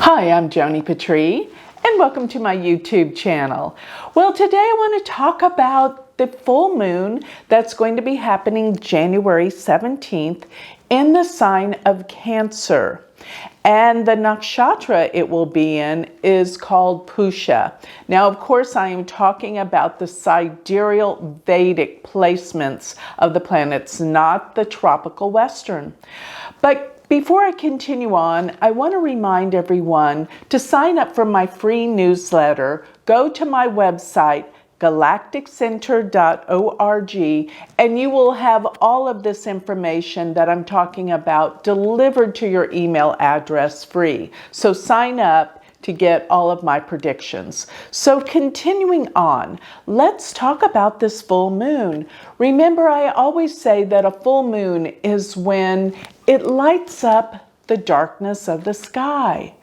Hi, I'm Joni Patry, and welcome to my YouTube channel. Well, today I want to talk about the full moon that's going to be happening January 17th in the sign of Cancer. And the nakshatra it will be in is called Pusha. Now, of course, I am talking about the sidereal Vedic placements of the planets, not the tropical Western. But before I continue on, I want to remind everyone to sign up for my free newsletter. Go to my website, galacticcenter.org, and you will have all of this information that I'm talking about delivered to your email address free. So sign up to get all of my predictions. So continuing on, let's talk about this full moon. Remember, I always say that a full moon is when it lights up the darkness of the sky.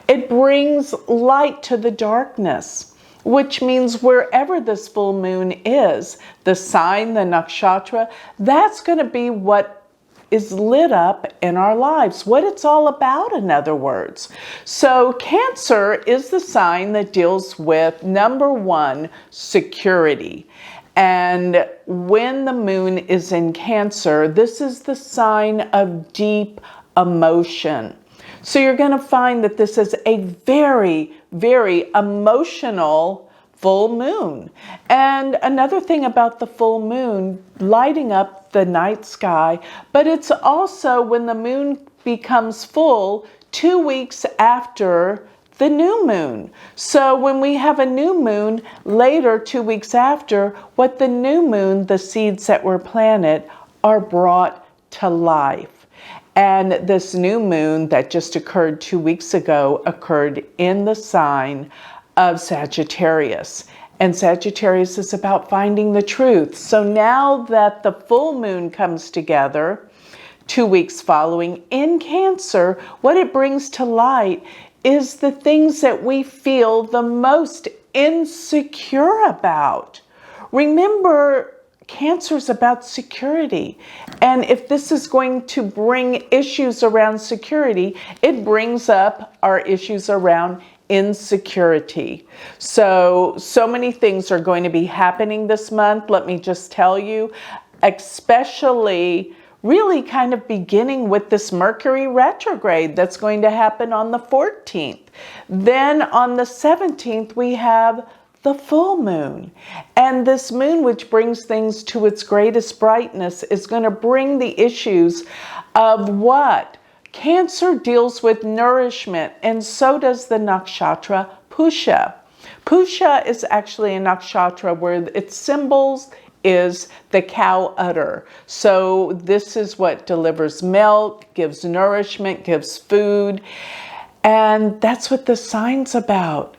It brings light to the darkness, which means wherever this full moon is, the sign, the nakshatra, that's going to be what is lit up in our lives, what it's all about, in other words. So Cancer is the sign that deals with, number one, security. And when the moon is in Cancer, this is the sign of deep emotion. So you're going to find that this is a very, very emotional full moon. And another thing about the full moon, lighting up the night sky, but it's also when the moon becomes full 2 weeks after the new moon. So when we have a new moon later, 2 weeks after, what the new moon, the seeds that were planted, are brought to life. And this new moon that just occurred 2 weeks ago occurred in the sign of Sagittarius. And Sagittarius is about finding the truth. So now that the full moon comes together 2 weeks following in Cancer, what it brings to light is the things that we feel the most insecure about. Remember, Cancer is about security. And if this is going to bring issues around security, it brings up our issues around insecurity. So many things are going to be happening this month. Let me just tell you, especially really kind of beginning with this Mercury retrograde that's going to happen on the 14th. Then on the 17th, we have the full moon. And this moon, which brings things to its greatest brightness, is going to bring the issues of what? Cancer deals with nourishment, and so does the nakshatra Pusha. Pusha is actually a nakshatra where its symbols is the cow udder. So this is what delivers milk, gives nourishment, gives food. And that's what the sign's about.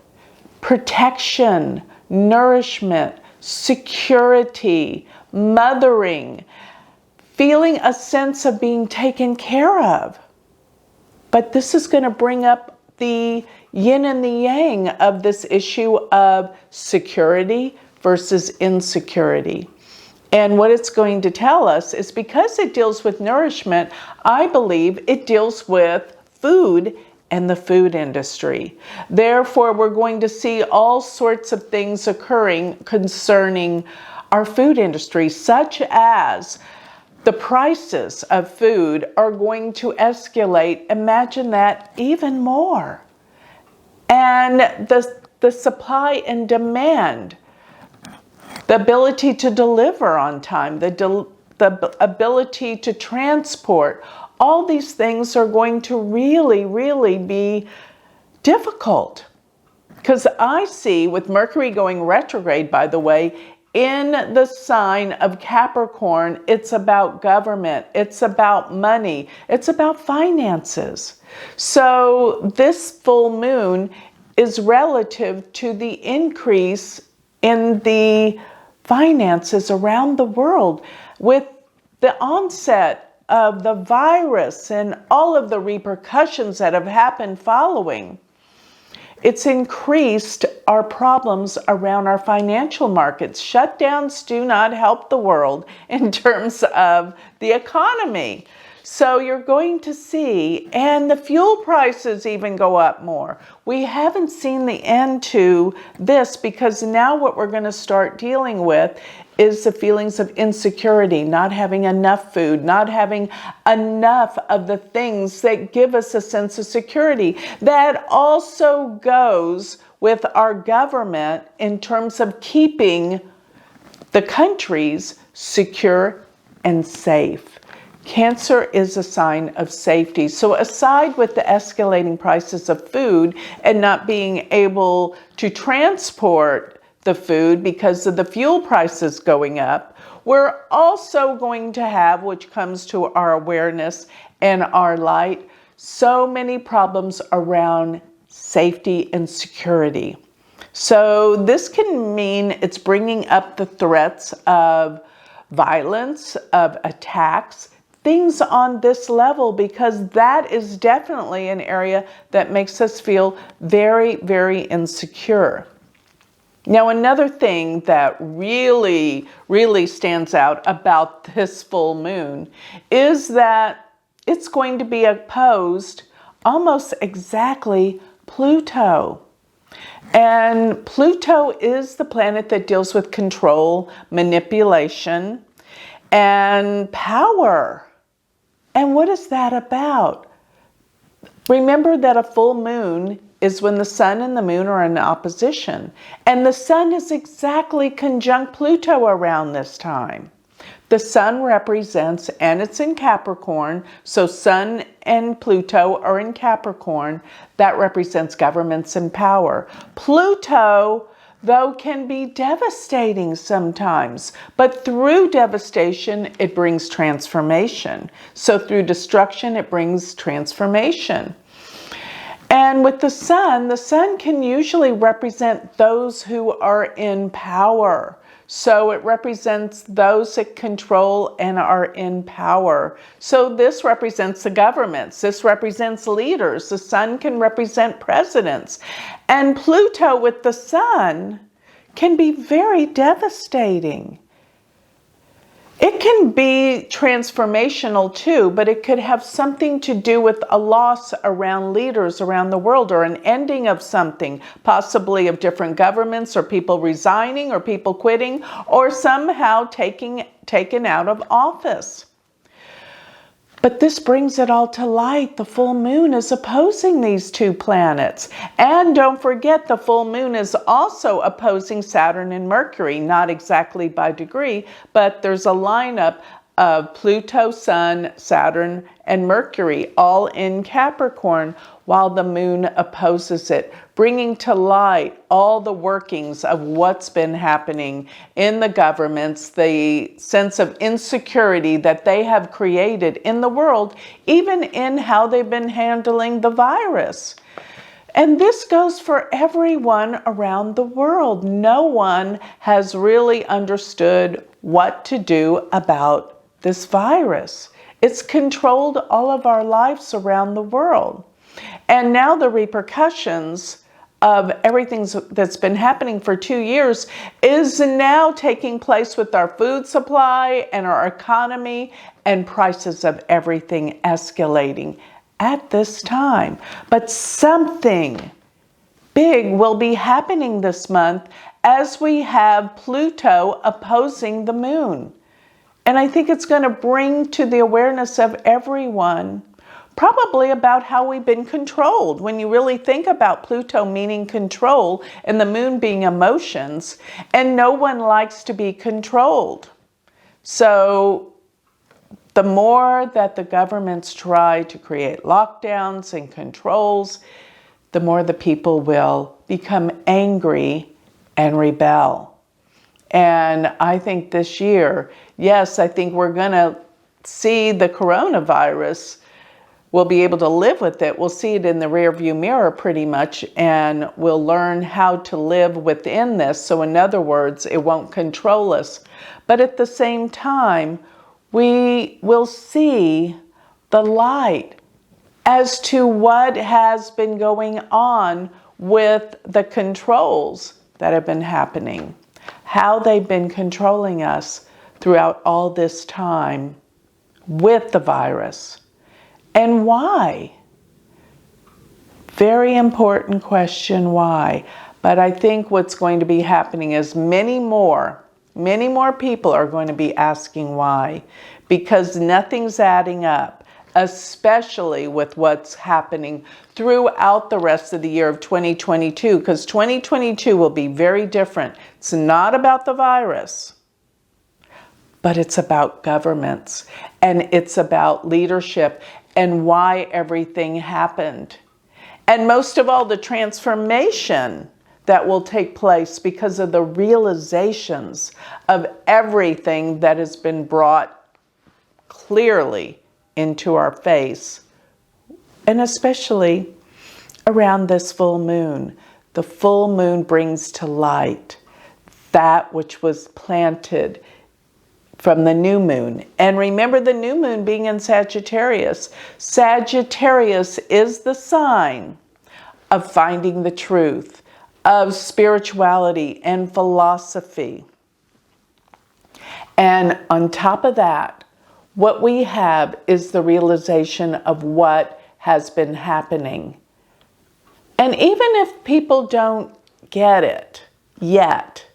Protection, nourishment, security, mothering, feeling a sense of being taken care of. But this is going to bring up the yin and the yang of this issue of security versus insecurity. And what it's going to tell us is, because it deals with nourishment, I believe it deals with food and the food industry. Therefore, we're going to see all sorts of things occurring concerning our food industry, such as the prices of food are going to escalate. Imagine that, even more. And the supply and demand, the ability to deliver on time, the ability to transport, all these things are going to really, really be difficult. Because I see, with Mercury going retrograde, by the way, in the sign of Capricorn, it's about government, it's about money, it's about finances. So this full moon is relative to the increase in the finances around the world, with the onset of the virus and all of the repercussions that have happened following. It's increased our problems around our financial markets. Shutdowns do not help the world in terms of the economy. So you're going to see, and the fuel prices even go up more. We haven't seen the end to this, because now what we're going to start dealing with is the feelings of insecurity, not having enough food, not having enough of the things that give us a sense of security. That also goes with our government in terms of keeping the countries secure and safe. Cancer is a sign of safety. So aside with the escalating prices of food and not being able to transport the food because of the fuel prices going up, we're also going to have, which comes to our awareness and our light, so many problems around safety and security. So this can mean it's bringing up the threats of violence, of attacks, things on this level, because that is definitely an area that makes us feel very, very insecure. Now, another thing that really, really stands out about this full moon is that it's going to be opposed almost exactly Pluto. And Pluto is the planet that deals with control, manipulation, and power. And what is that about? Remember that a full moon is when the sun and the moon are in opposition. And the sun is exactly conjunct Pluto around this time. The sun represents, and it's in Capricorn, so sun and Pluto are in Capricorn. That represents governments and power. Pluto, though, can be devastating sometimes, but through devastation, it brings transformation. So through destruction, it brings transformation. And with the sun can usually represent those who are in power. So it represents those that control and are in power. So this represents the governments. This represents leaders. The sun can represent presidents. And Pluto with the sun can be very devastating. It can be transformational too, but it could have something to do with a loss around leaders around the world, or an ending of something, possibly of different governments, or people resigning, or people quitting, or somehow taken out of office. But this brings it all to light. The full moon is opposing these two planets. And don't forget, the full moon is also opposing Saturn and Mercury, not exactly by degree, but there's a lineup of Pluto, Sun, Saturn, and Mercury, all in Capricorn, while the moon opposes it, bringing to light all the workings of what's been happening in the governments, the sense of insecurity that they have created in the world, even in how they've been handling the virus. And this goes for everyone around the world. No one has really understood what to do about this virus. It's controlled all of our lives around the world. And now the repercussions of everything that's been happening for 2 years is now taking place with our food supply and our economy, and prices of everything escalating at this time. But something big will be happening this month as we have Pluto opposing the moon. And I think it's going to bring to the awareness of everyone probably about how we've been controlled. When you really think about Pluto meaning control and the moon being emotions, and no one likes to be controlled. So the more that the governments try to create lockdowns and controls, the more the people will become angry and rebel. And I think this year, yes, I think we're going to see the coronavirus. We'll be able to live with it. We'll see it in the rearview mirror pretty much, and we'll learn how to live within this. So in other words, it won't control us. But at the same time, we will see the light as to what has been going on with the controls that have been happening, how they've been controlling us throughout all this time with the virus. And why? Very important question, why? But I think what's going to be happening is many more people are going to be asking why, because nothing's adding up, especially with what's happening throughout the rest of the year of 2022, because 2022 will be very different. It's not about the virus, but it's about governments, and it's about leadership and why everything happened. And most of all, the transformation that will take place because of the realizations of everything that has been brought clearly into our face. And especially around this full moon. The full moon brings to light that which was planted from the new moon. And remember, the new moon being in Sagittarius. Sagittarius is the sign of finding the truth, of spirituality and philosophy. And on top of that, what we have is the realization of what has been happening. And even if people don't get it yet,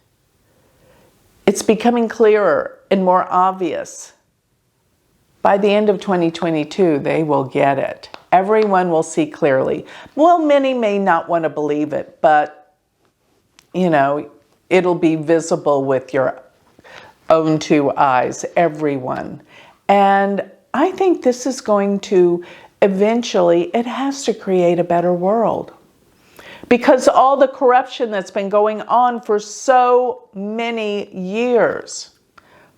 it's becoming clearer and more obvious. By the end of 2022, they will get it. Everyone will see clearly. Well, many may not want to believe it, but, it'll be visible with your own two eyes, everyone. And I think this is going to eventually, it has to create a better world. Because all the corruption that's been going on for so many years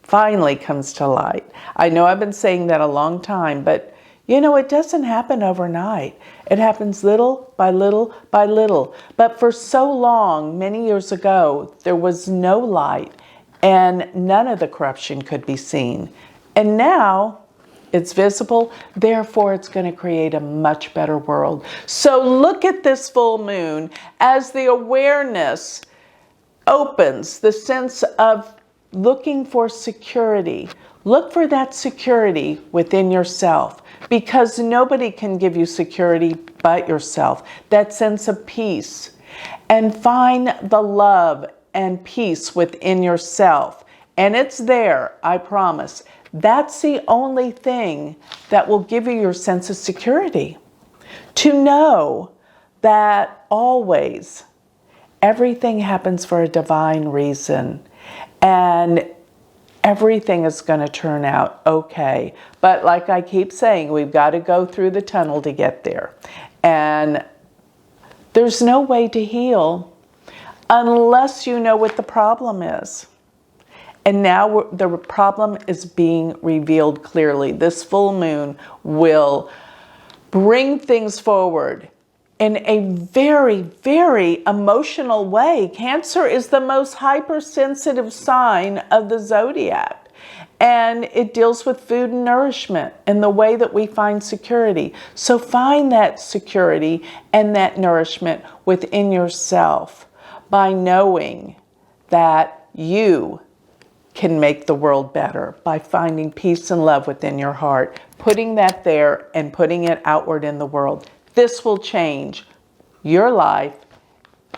finally comes to light. I know I've been saying that a long time, but it doesn't happen overnight. It happens little by little by little. But for so long, many years ago, there was no light and none of the corruption could be seen. And now it's visible, therefore it's going to create a much better world. So look at this full moon as the awareness opens, the sense of looking for security. Look for that security within yourself, because nobody can give you security but yourself. That sense of peace. And find the love and peace within yourself. And it's there, I promise. That's the only thing that will give you your sense of security. To know that always everything happens for a divine reason. And everything is going to turn out okay. But like I keep saying, we've got to go through the tunnel to get there. And there's no way to heal unless you know what the problem is. And now the problem is being revealed clearly. This full moon will bring things forward in a very, very emotional way. Cancer is the most hypersensitive sign of the zodiac. And it deals with food and nourishment and the way that we find security. So find that security and that nourishment within yourself by knowing that you can make the world better, by finding peace and love within your heart, putting that there and putting it outward in the world. This will change your life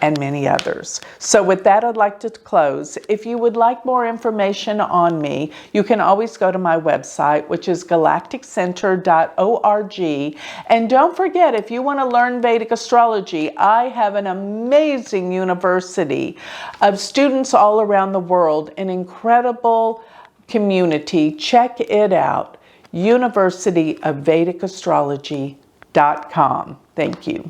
and many others. So with that, I'd like to close. If you would like more information on me, you can always go to my website, which is galacticcenter.org. And don't forget, if you want to learn Vedic astrology, I have an amazing university of students all around the world, an incredible community. Check it out, University of Vedic Astrology.com. Thank you.